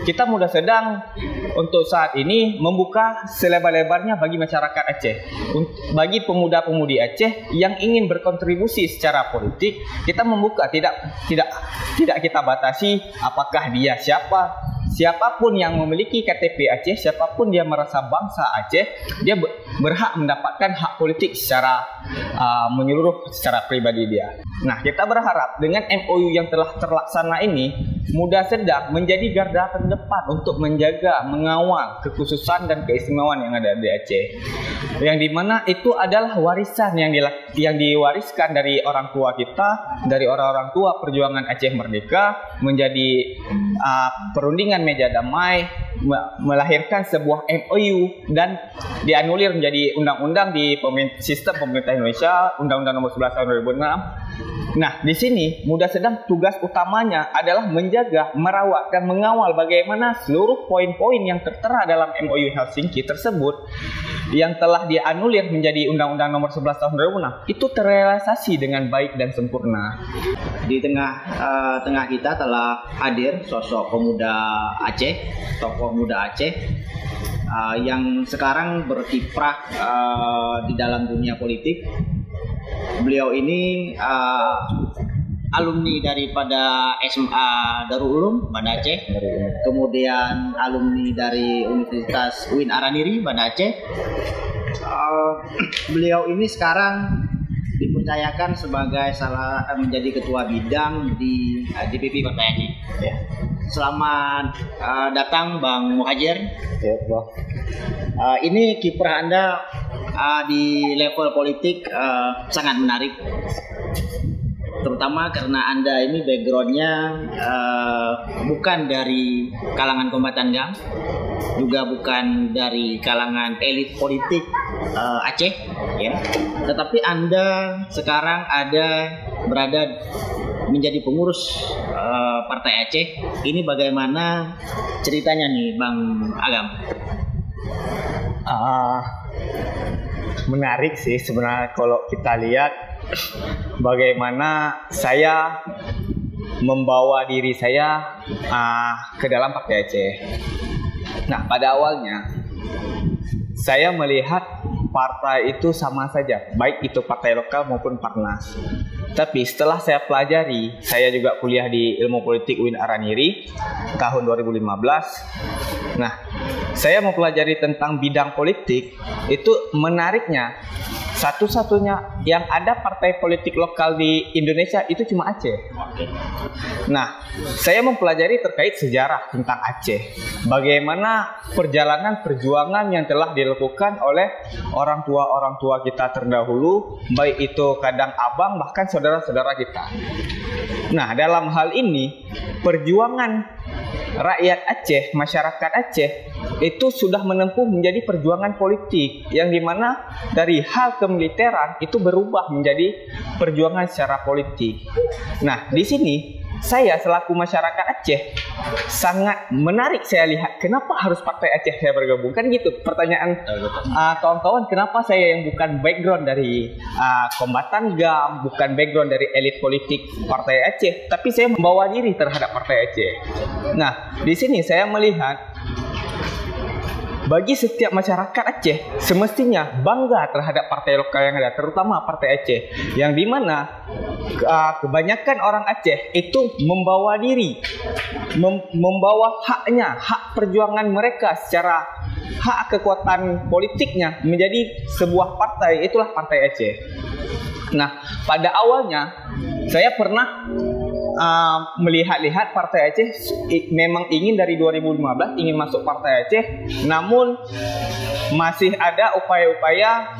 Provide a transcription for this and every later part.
kita mudah sedang untuk saat ini membuka selebar-lebarnya bagi masyarakat Aceh. Bagi pemuda-pemudi Aceh yang ingin berkontribusi secara politik, kita membuka, tidak kita batasi apakah dia siapapun yang memiliki KTP Aceh, siapapun dia merasa bangsa Aceh, dia berhak mendapatkan hak politik secara menyeluruh secara pribadi dia. Nah, kita berharap dengan MOU yang telah terlaksana ini mudah sedang menjadi garda terdepan untuk menjaga, mengawal kekhususan dan keistimewaan yang ada di Aceh. Yang dimana itu adalah warisan yang diwariskan dari orang tua kita, dari orang-orang tua perjuangan Aceh Merdeka, menjadi perundingan meja damai, melahirkan sebuah MOU dan dianulir menjadi undang-undang di sistem pemerintah Indonesia, Undang-Undang Nomor 11 Tahun 2006. Nah, di sini mudah sedang tugas utamanya adalah menjaga, merawat dan mengawal bagaimana seluruh poin-poin yang tertera dalam MOU Helsinki tersebut yang telah dianulir menjadi Undang-Undang Nomor 11 Tahun 2006 itu terrealisasi dengan baik dan sempurna. Di tengah kita telah hadir sosok pemuda Aceh, tokoh muda Aceh yang sekarang berkiprah di dalam dunia politik. Beliau ini alumni daripada SMA Darul Ulum Banda Aceh, kemudian alumni dari Universitas UIN Araniri Banda Aceh. Beliau ini sekarang dipercayakan sebagai menjadi ketua bidang di DPP Partai Aceh. Ya. Selamat datang Bang Muhajir. Ya, Bang. Ini kiprah Anda di level politik sangat menarik, terutama karena Anda ini backgroundnya bukan dari kalangan kombatan GAM, juga bukan dari kalangan elit politik Aceh, ya. Tetapi Anda sekarang berada menjadi pengurus Partai Aceh. Ini bagaimana ceritanya nih, Bang Agam? Menarik sih sebenarnya kalau kita lihat bagaimana saya membawa diri saya ke dalam Partai Aceh. Nah, pada awalnya saya melihat partai itu sama saja, baik itu partai lokal maupun Parnas. Tapi setelah saya pelajari, saya juga kuliah di Ilmu Politik UIN Araniri tahun 2015. Nah, saya mempelajari tentang bidang politik. Itu menariknya, satu-satunya yang ada partai politik lokal di Indonesia itu cuma Aceh. Nah, saya mempelajari terkait sejarah tentang Aceh. Bagaimana perjalanan perjuangan yang telah dilakukan oleh orang tua kita terdahulu, baik itu kadang abang bahkan saudara-saudara kita. Nah, dalam hal ini perjuangan rakyat Aceh, masyarakat Aceh itu sudah menempuh menjadi perjuangan politik yang dimana dari hal kemiliteran itu berubah menjadi perjuangan secara politik. Nah, di sini saya selaku masyarakat Aceh sangat menarik saya lihat kenapa harus Partai Aceh saya bergabung. Kan gitu pertanyaan kawan-kawan, kenapa saya yang bukan background dari kombatan GAM, bukan background dari elit politik Partai Aceh, tapi saya membawa diri terhadap Partai Aceh. Nah, di sini saya melihat bagi setiap masyarakat Aceh semestinya bangga terhadap partai lokal yang ada, terutama Partai Aceh, yang dimana kebanyakan orang Aceh itu membawa diri, membawa haknya, hak perjuangan mereka secara hak kekuatan politiknya menjadi sebuah partai, itulah Partai Aceh. Nah, pada awalnya saya pernah melihat-lihat Partai Aceh memang ingin dari 2015 ingin masuk Partai Aceh, namun masih ada upaya-upaya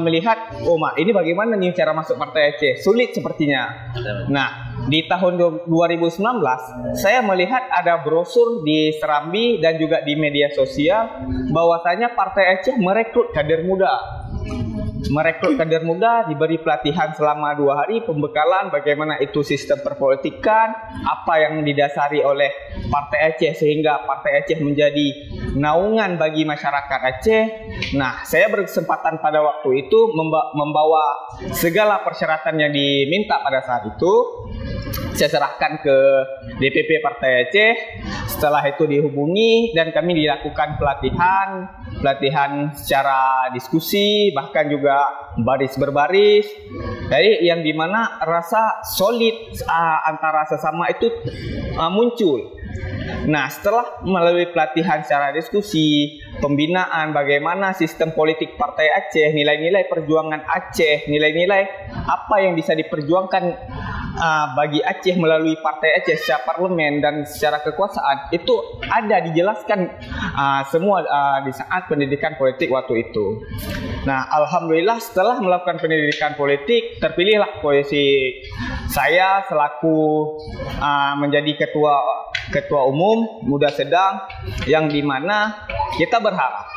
melihat ini bagaimana nih cara masuk Partai Aceh, sulit sepertinya. Nah, di tahun 2019 saya melihat ada brosur di Serambi dan juga di media sosial bahwasanya Partai Aceh merekrut kader muda. Diberi pelatihan selama 2 hari, pembekalan bagaimana itu sistem perpolitikan, apa yang didasari oleh Partai Aceh sehingga Partai Aceh menjadi naungan bagi masyarakat Aceh. Nah, saya berkesempatan pada waktu itu membawa segala persyaratan yang diminta pada saat itu. Saya serahkan ke DPP Partai Aceh. Setelah itu dihubungi dan kami dilakukan pelatihan secara diskusi, bahkan juga baris berbaris. Jadi yang dimana rasa solid antara sesama itu muncul. Nah, setelah melalui pelatihan secara diskusi, pembinaan bagaimana sistem politik Partai Aceh, nilai-nilai perjuangan Aceh, nilai-nilai apa yang bisa diperjuangkan bagi Aceh melalui Partai Aceh secara parlemen dan secara kekuasaan, itu ada dijelaskan semua di saat pendidikan politik waktu itu. Nah, alhamdulillah setelah melakukan pendidikan politik, terpilihlah posisi saya selaku menjadi ketua umum Muda Sedang, yang dimana kita berharap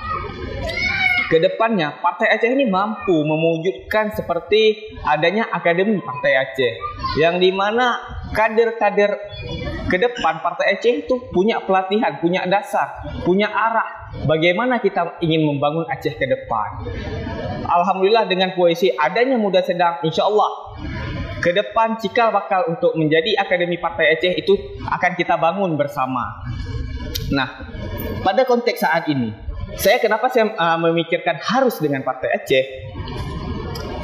ke depannya Partai Aceh ini mampu mewujudkan seperti adanya Akademi Partai Aceh, yang dimana kader-kader ke depan Partai Aceh itu punya pelatihan, punya dasar, punya arah bagaimana kita ingin membangun Aceh ke depan. Alhamdulillah dengan posisi adanya Muda Sedang, insya Allah ke depan cikal bakal untuk menjadi Akademi Partai Aceh itu akan kita bangun bersama. Nah, pada konteks saat ini, kenapa saya memikirkan harus dengan Partai Aceh?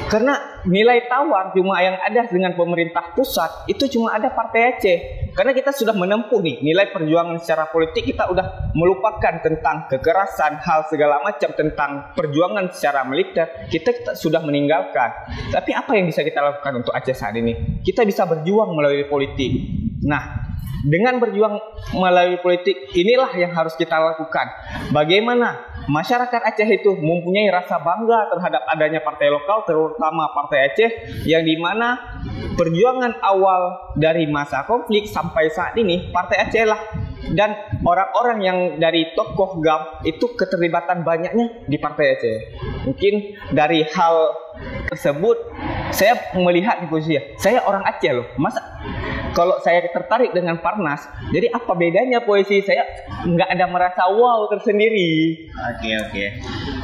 Karena nilai tawar cuma yang ada dengan pemerintah pusat itu cuma ada Partai Aceh. Karena kita sudah menempuh nih nilai perjuangan secara politik, kita udah melupakan tentang kekerasan, hal segala macam tentang perjuangan secara militer, kita sudah meninggalkan. Tapi apa yang bisa kita lakukan untuk Aceh saat ini? Kita bisa berjuang melalui politik. Nah, dengan berjuang melalui politik inilah yang harus kita lakukan. Bagaimana masyarakat Aceh itu mempunyai rasa bangga terhadap adanya partai lokal, terutama Partai Aceh, yang dimana perjuangan awal dari masa konflik sampai saat ini Partai Aceh lah, dan orang-orang yang dari tokoh GAM itu keterlibatan banyaknya di Partai Aceh. Mungkin dari hal tersebut saya melihat di posisi saya orang Aceh loh, masa kalau saya tertarik dengan Parnas, jadi apa bedanya posisi saya nggak ada merasa wow tersendiri. Oke.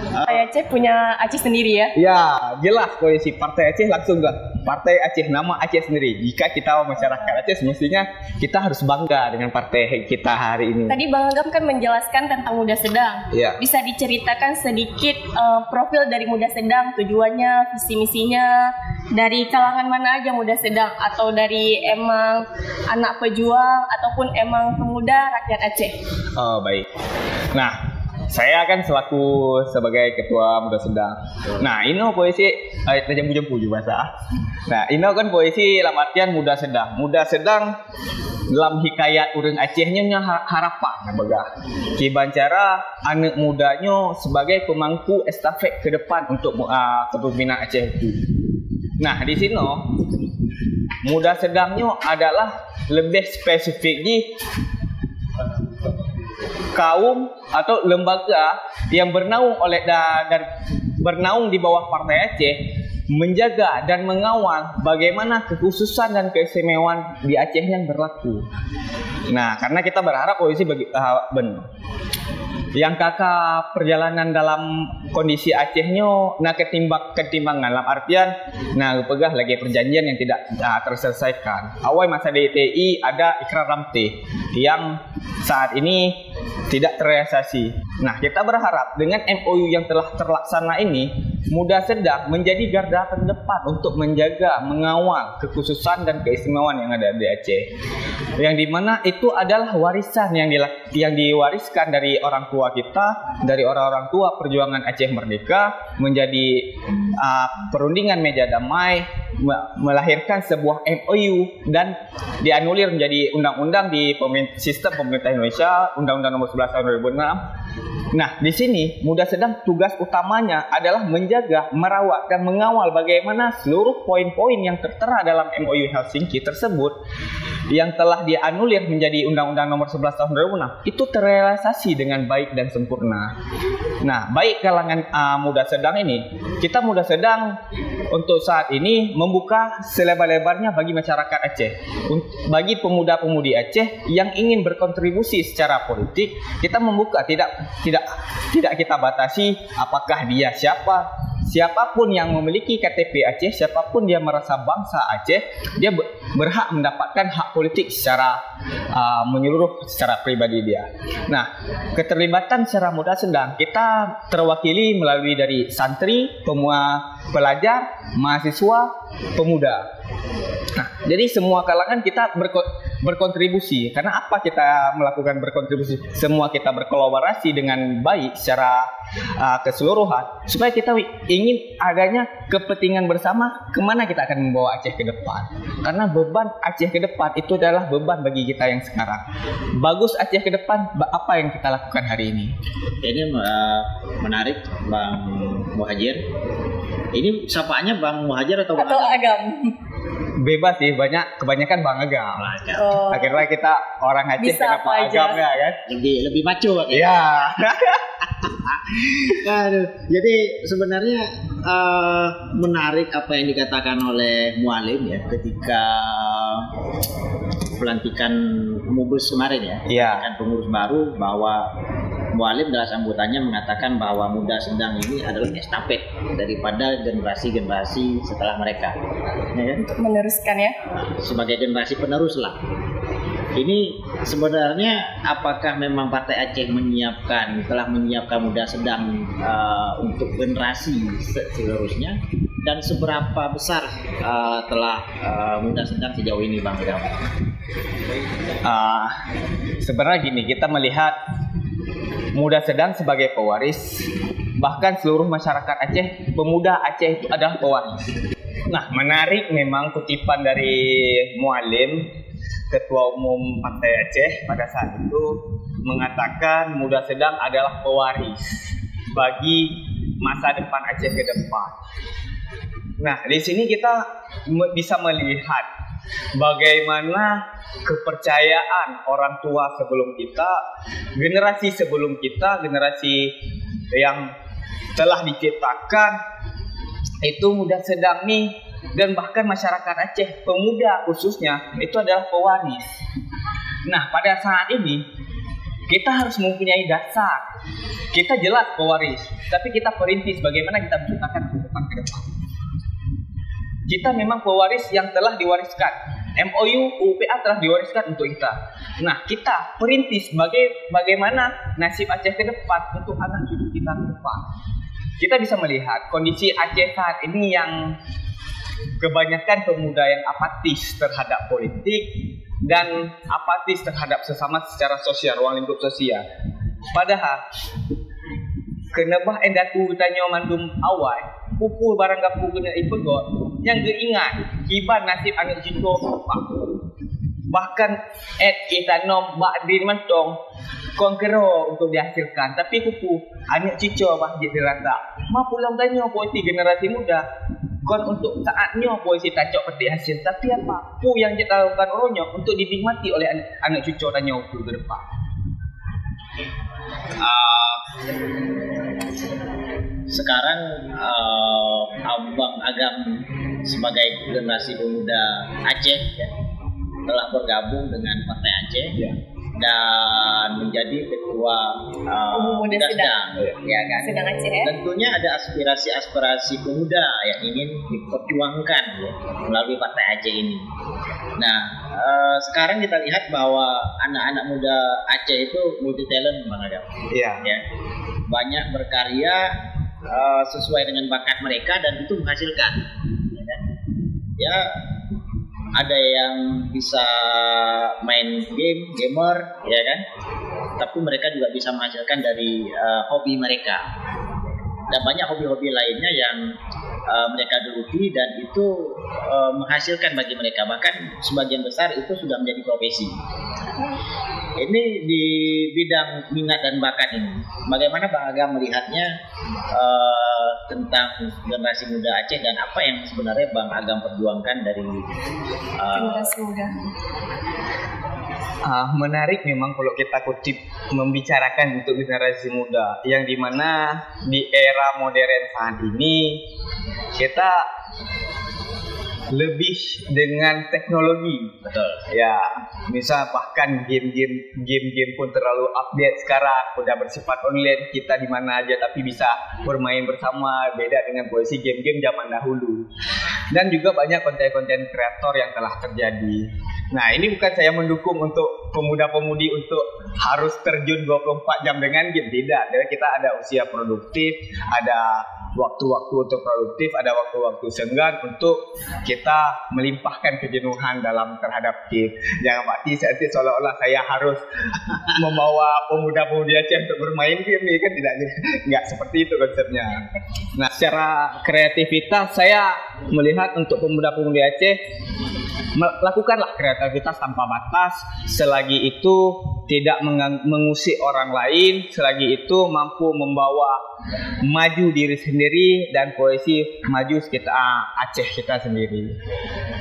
Partai Aceh punya Aceh sendiri ya? Ya, jelas posisi Partai Aceh langsung lah. Partai Aceh, nama Aceh sendiri. Jika kita masyarakat Aceh, semestinya kita harus bangga dengan partai kita hari ini. Tadi Bang Agam kan menjelaskan tentang Muda Sedang. Ya. Bisa diceritakan sedikit profil dari Muda Sedang, tujuannya, visi misinya, dari kalangan mana aja Muda Sedang, atau dari emang anak pejuang ataupun emang pemuda rakyat Aceh? Oh, baik. Nah, saya kan selaku sebagai ketua Muda Sedang. Nah, ini posisi jambu-jambu juga bahasa. Nah, ini kan posisi dalam artian Muda Sedang. Muda Sedang dalam hikayat urang Acehnya harapan bagah. Ki Bancara anak mudanya sebagai pemangku estafet ke depan untuk kepemimpinan Aceh itu. Nah, di sini Muda Sedangnya adalah lebih spesifik di kaum atau lembaga yang bernaung bernaung di bawah Partai Aceh, menjaga dan mengawal bagaimana kekhususan dan keistimewaan di Aceh yang berlaku. Nah, karena kita berharap posisi benar. Yang kakak perjalanan dalam kondisi Acehnya ketimbangan dalam artian pegah lagi perjanjian yang tidak terselesaikan. Awal masa DTI ada Ikrar Ramteh yang saat ini tidak terrealisasi. Nah, kita berharap dengan MOU yang telah terlaksana ini, Muda Sedang menjadi garda terdepan untuk menjaga, mengawal kekhususan dan keistimewaan yang ada di Aceh. Yang dimana itu adalah warisan yang diwariskan dari orang tua kita, dari orang-orang tua perjuangan Aceh Merdeka, menjadi perundingan meja damai, melahirkan sebuah MOU dan dianulir menjadi undang-undang di sistem pemerintah Indonesia, Undang-Undang Nomor 11 Tahun 2006. Nah, di sini Muda Sedang tugas utamanya adalah menjaga, merawat dan mengawal bagaimana seluruh poin-poin yang tertera dalam MOU Helsinki tersebut yang telah dianulir menjadi Undang-Undang Nomor 11 Tahun 2006 itu terrealisasi dengan baik dan sempurna. Nah, baik kalangan Muda Sedang ini, kita Muda Sedang untuk saat ini membuka selebar-lebarnya bagi masyarakat Aceh, bagi pemuda-pemudi Aceh yang ingin berkontribusi secara politik. Kita membuka, tidak kita batasi apakah dia siapa. siapapun yang memiliki KTP Aceh, siapapun dia merasa bangsa Aceh, dia berhak mendapatkan hak politik secara menyeluruh secara pribadi dia. Nah, keterlibatan secara muda sedang kita terwakili melalui dari santri, pelajar, mahasiswa, pemuda. Nah, jadi semua kalangan kita berkontribusi. Karena apa kita melakukan berkontribusi? Semua kita berkolaborasi dengan baik secara keseluruhan supaya kita ingin adanya kepentingan bersama kemana kita akan membawa Aceh ke depan. Karena beban Aceh ke depan itu adalah beban bagi kita yang sekarang. Bagus Aceh ke depan, apa yang kita lakukan hari ini? Ini menarik Bang Muhajir. Ini sapaannya Bang Muhajir atau Bang Agam? Bebas sih, kebanyakan Bang Agam. Oh. Akhirnya kita orang Aceh kenapa Agam ya kan? Lebih maco. Iya. Jadi sebenarnya menarik apa yang dikatakan oleh Mualim ya ketika pelantikan Mubes kemarin ya. Iya. Kan pengurus baru bahwa Mualim dalam sambutannya mengatakan bahwa muda sedang ini adalah estafet daripada generasi-generasi setelah mereka. Ya kan? Untuk meneruskan ya. Sebagai generasi penerus lah. Ini sebenarnya apakah memang Partai Aceh telah menyiapkan muda sedang untuk generasi seterusnya, dan seberapa besar telah muda sedang sejauh ini Bang Agam? Sebenarnya gini, kita melihat muda sedang sebagai pewaris, bahkan seluruh masyarakat Aceh, pemuda Aceh itu adalah pewaris. Nah, menarik memang kutipan dari Mualim, Ketua Umum Partai Aceh pada saat itu mengatakan muda sedang adalah pewaris bagi masa depan Aceh ke depan. Nah, di sini kita bisa melihat bagaimana kepercayaan orang tua sebelum kita, generasi sebelum kita, generasi yang telah diciptakan itu muda sedang nih, dan bahkan masyarakat Aceh, pemuda khususnya, itu adalah pewaris. Nah, pada saat ini kita harus mempunyai dasar. Kita jelas pewaris, tapi kita perintis bagaimana kita menciptakan kehidupan ke depan. Kita memang pewaris yang telah diwariskan. MOU UPA telah diwariskan untuk kita. Nah, kita perintis bagaimana nasib Aceh ke depan untuk anak cucu kita ke depan. Kita bisa melihat kondisi Aceh saat ini yang kebanyakan pemuda yang apatis terhadap politik dan apatis terhadap sesama secara sosial, ruang lingkup sosial. Padahal kenapa endatu tanya mandum awal pukul barang gapu kena ipegot yang geingat kiban nasib anak cucu bahkan etanom bakdin mentong kongkero untuk dihasilkan, tapi kupu anak cucu bahjit dirata ma pulang tanya polisi generasi muda kon untuk saatnya polisi tacok peti hasil, tapi apa pu yang kita lakukan orangnya untuk dinikmati oleh anak cucu tanya ke depan. Sekarang Abang Agam sebagai generasi pemuda Aceh ya, telah bergabung dengan Partai Aceh dan menjadi ketua Muda Sedang ya kan. Sedang Aceh ya. Tentunya ada aspirasi pemuda yang ingin diperjuangkan ya, melalui Partai Aceh ini. Nah, sekarang kita lihat bahwa anak-anak muda Aceh itu multi talent Bang Agam. Iya. Ya. Banyak berkarya sesuai dengan bakat mereka dan itu menghasilkan. Ya, kan? Ya, ada yang bisa main gamer, ya kan? Tapi mereka juga bisa menghasilkan dari hobi mereka. Dan banyak hobi-hobi lainnya yang mereka geluti dan itu menghasilkan bagi mereka. Bahkan sebagian besar itu sudah menjadi profesi. Ini di bidang minat dan bakat ini, bagaimana Bang Agam melihatnya tentang generasi muda Aceh dan apa yang sebenarnya Bang Agam perjuangkan dari generasi muda? Menarik memang kalau kita kutip membicarakan untuk generasi muda, yang dimana di era modern saat ini kita lebih dengan teknologi. Betul. Ya, misal bahkan game pun terlalu update sekarang, udah bersifat online, kita di mana aja tapi bisa bermain bersama, beda dengan posisi game-game zaman dahulu. Dan juga banyak konten-konten kreator yang telah terjadi. Nah, ini bukan saya mendukung untuk pemuda-pemudi untuk harus terjun 24 jam dengan game, tidak. Kita ada usia produktif, ada waktu-waktu untuk produktif, ada waktu-waktu senggang untuk kita melimpahkan kejenuhan dalam terhadap game. Jangan berarti seolah-olah saya harus membawa pemuda-pemudi Aceh untuk bermain game, kan tidak seperti itu konsepnya. Nah, secara kreativitas saya melihat untuk pemuda-pemudi Aceh, lakukanlah kreativitas tanpa batas, selagi itu tidak mengusik orang lain, selagi itu mampu membawa maju diri sendiri dan posisi maju Aceh kita sendiri.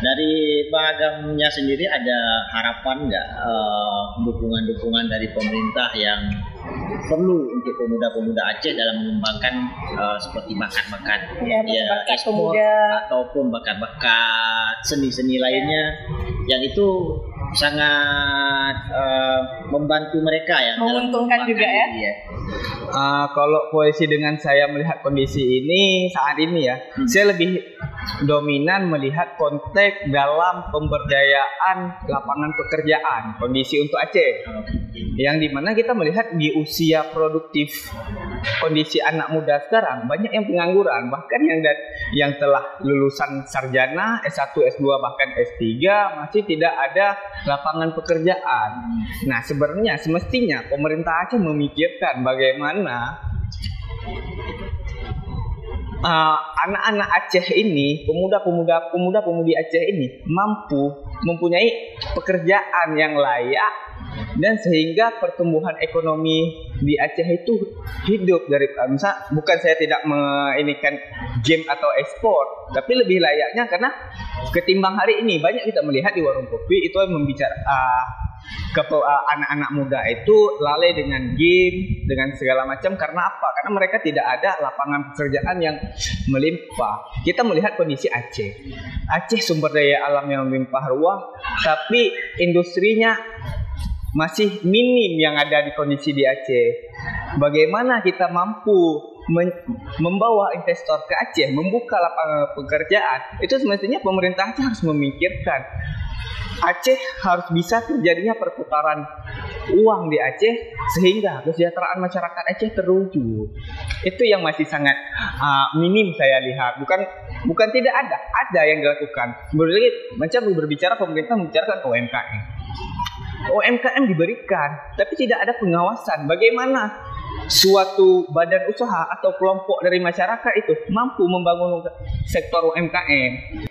Dari Bang Agamnya sendiri ada harapan nggak dukungan-dukungan dari pemerintah yang perlu untuk pemuda-pemuda Aceh dalam mengembangkan seperti bakat-bakat bakat e-sport pemuda ataupun bakat-bakat seni-seni lainnya yang itu sangat membantu mereka ya, menguntungkan juga ya. Kalau posisi dengan saya melihat kondisi ini saat ini ya, saya lebih dominan melihat konteks dalam pemberdayaan lapangan pekerjaan kondisi untuk Aceh, yang dimana kita melihat di usia produktif kondisi anak muda sekarang banyak yang pengangguran, bahkan yang telah lulusan sarjana S1, S2 bahkan S3 masih tidak ada lapangan pekerjaan. Nah, sebenarnya semestinya pemerintah Aceh memikirkan bagaimana anak-anak Aceh ini, pemuda-pemudi Aceh ini mampu mempunyai pekerjaan yang layak, dan sehingga pertumbuhan ekonomi di Aceh itu hidup dari misal, bukan saya tidak menginikan game atau ekspor, tapi lebih layaknya karena ketimbang hari ini banyak kita melihat di warung kopi itu anak-anak muda itu lalai dengan game, dengan segala macam. Karena apa? Karena mereka tidak ada lapangan pekerjaan yang melimpah. Kita melihat kondisi Aceh sumber daya alam yang melimpah ruah, tapi industrinya masih minim yang ada di kondisi di Aceh. Bagaimana kita mampu membawa investor ke Aceh, membuka lapangan pekerjaan? Itu semestinya pemerintah Aceh harus memikirkan. Aceh harus bisa terjadinya perputaran uang di Aceh sehingga kesejahteraan masyarakat Aceh terwujud. Itu yang masih sangat minim saya lihat. Bukan tidak ada yang dilakukan. Berbicara pemerintah membicarakan UMKM diberikan, tapi tidak ada pengawasan. Bagaimana suatu badan usaha atau kelompok dari masyarakat itu mampu membangun sektor UMKM?